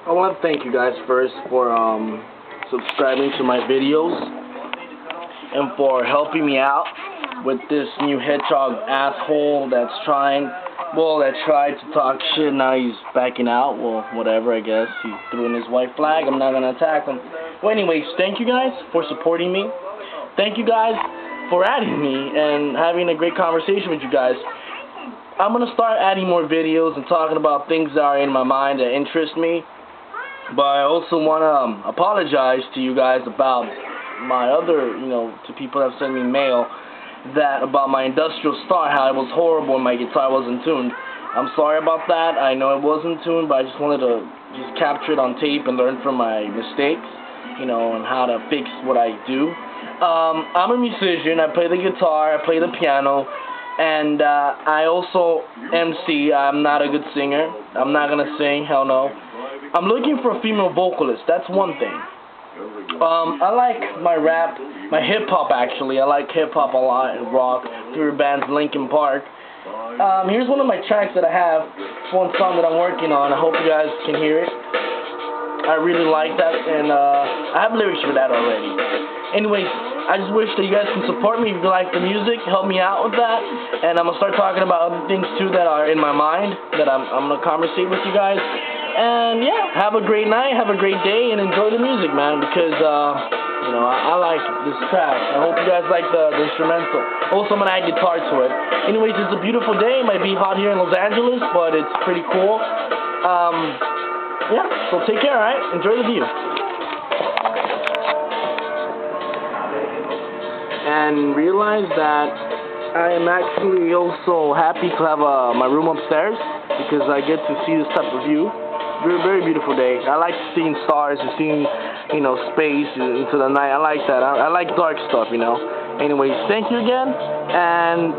I want to thank you guys first for subscribing to my videos and for helping me out with this new hedgehog asshole that tried to talk shit. Now he's backing out. Well, whatever, I guess. He threw in his white flag. I'm not going to attack him. Well, anyways, thank you guys for supporting me. Thank you guys for adding me and having a great conversation with you guys. I'm going to start adding more videos and talking about things that are in my mind that interest me. But I also want to apologize to you guys about my other, to people that have sent me mail, about my Industrial Star, how it was horrible and my guitar wasn't tuned. I'm sorry about that. I know it wasn't tuned, but I just wanted to capture it on tape and learn from my mistakes, and how to fix what I do. I'm a musician. I play the guitar, I play the piano, and I also MC. I'm not a good singer. I'm not going to sing, hell no. I'm looking for a female vocalist. That's one thing. I like my rap, my hip-hop actually. I like hip-hop a lot, and rock, favorite bands, Linkin Park. Here's one of my tracks that I have. It's one song that I'm working on. I hope you guys can hear it. I really like that, and I have lyrics for that already. Anyways, I just wish that you guys can support me if you like the music. Help me out with that, and I'm going to start talking about other things too that are in my mind that I'm going to conversate with you guys. And yeah, have a great night, have a great day, and enjoy the music, man, because, I like this track. I hope you guys like the instrumental. Also, I'm going to add guitar to it. Anyways, it's a beautiful day. It might be hot here in Los Angeles, but it's pretty cool. Yeah, so take care, alright? Enjoy the view. And realize that I am actually also happy to have my room upstairs, because I get to see this type of view. Very, very beautiful day. I like seeing stars and seeing, space into the night. I like that. I like dark stuff, Anyways, thank you again, and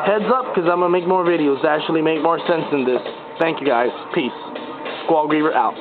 heads up, because I'm going to make more videos that actually make more sense than this. Thank you guys. Peace. Squall Griever out.